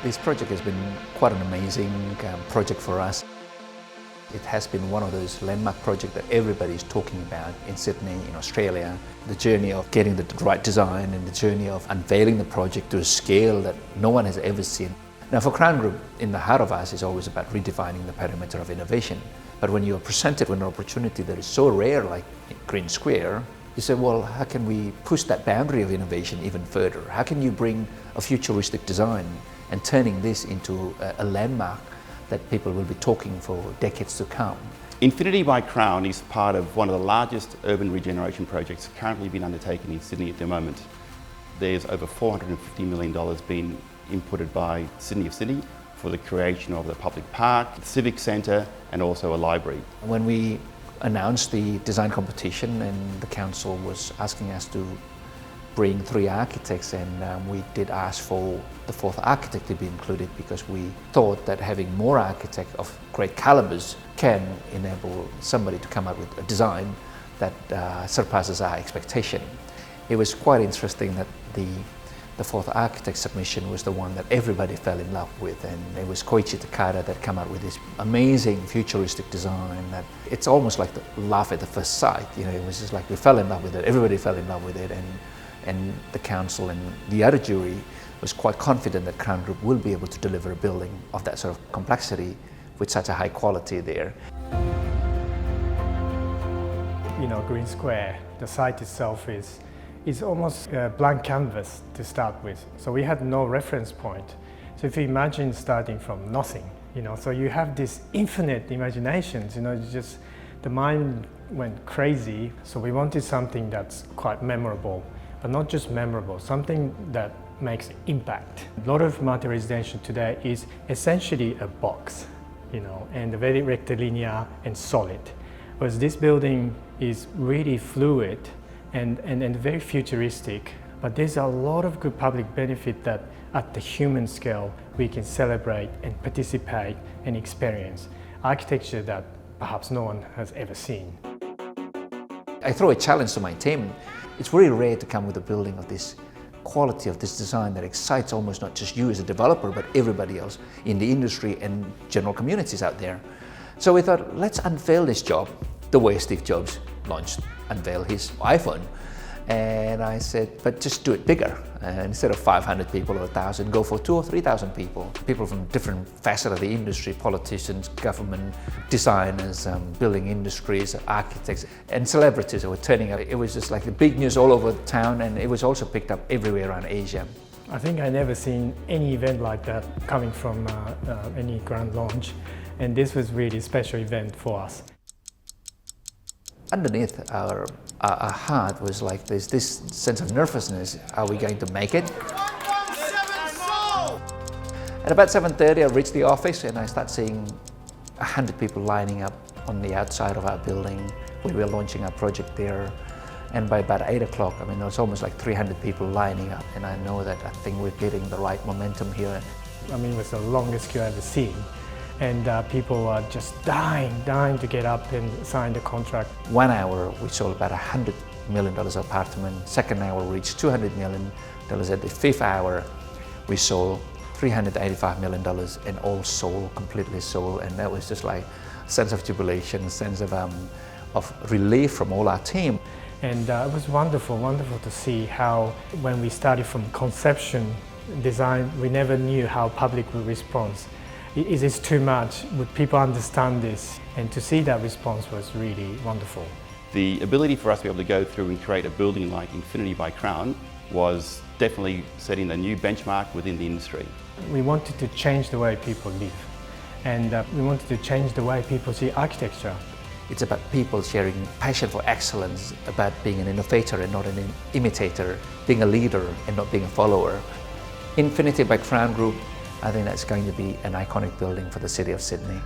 This project has been quite an amazing project for us. It has been one of those landmark projects that everybody is talking about in Sydney, in Australia. The journey of getting the right design and the journey of unveiling the project to a scale that no one has ever seen. Now for Crown Group, in the heart of us is always about redefining the perimeter of innovation. But when you're presented with an opportunity that is so rare like Green Square, you say, well, how can we push that boundary of innovation even further? How can you bring a futuristic design and turning this into a landmark that people will be talking for decades to come? Infinity by Crown is part of one of the largest urban regeneration projects currently being undertaken in Sydney at the moment. There's over $450 million being inputted by Sydney of Sydney for the creation of the public park, the civic centre and also a library. When we announced the design competition and the council was asking us to bring 3 architects, and we did ask for the 4th architect to be included because we thought that having more architects of great calibers can enable somebody to come up with a design that surpasses our expectation. It was quite interesting that the 4th architect submission was the one that everybody fell in love with, and it was Koichi Takada that came up with this amazing futuristic design that it's almost like the love at the first sight. You know, it was just like we fell in love with it, everybody fell in love with it, and the council and the other jury was quite confident that Crown Group will be able to deliver a building of that sort of complexity with such a high quality there. You know, Green Square, the site itself is almost a blank canvas to start with. So we had no reference point. So if you imagine starting from nothing, you know, so you have this infinite imaginations, you know, the mind went crazy. So we wanted something that's quite memorable, but not just memorable, something that makes impact. A lot of multi-residential today is essentially a box, you know, and very rectilinear and solid. Whereas this building is really fluid and very futuristic, but there's a lot of good public benefit that at the human scale we can celebrate and participate and experience architecture that perhaps no one has ever seen. I throw a challenge to my team. It's very rare to come with a building of this quality, of this design that excites almost not just you as a developer, but everybody else in the industry and general communities out there. So we thought, let's unveil this job the way Steve Jobs unveiled his iPhone. And I said, but just do it bigger. Instead of 500 people or 1,000, go for 2,000 or 3,000 people. People from different facets of the industry, politicians, government, designers, building industries, architects, and celebrities who were turning up. It was just like the big news all over the town, and it was also picked up everywhere around Asia. I think I never seen any event like that coming from any grand launch, and this was really a special event for us. Underneath our heart was like there's this sense of nervousness. Are we going to make it? At about 7:30 I reached the office and I start seeing 100 people lining up on the outside of our building. We were launching our project there, and by about 8 o'clock, I mean, it was almost like 300 people lining up, and I know that I think we're getting the right momentum here. I mean, it was the longest queue I've ever seen. And people are just dying to get up and sign the contract. 1 hour, we sold about $100 million apartment. Second hour, we reached $200 million. At the 5th hour, we sold $385 million and all sold, completely sold. And that was just like a sense of jubilation, a sense of relief from all our team. And it was wonderful to see how when we started from conception, design, we never knew how public would respond. Is this too much? Would people understand this? And to see that response was really wonderful. The ability for us to be able to go through and create a building like Infinity by Crown was definitely setting a new benchmark within the industry. We wanted to change the way people live, and we wanted to change the way people see architecture. It's about people sharing passion for excellence, about being an innovator and not an imitator, being a leader and not being a follower. Infinity by Crown Group, I think that's going to be an iconic building for the city of Sydney.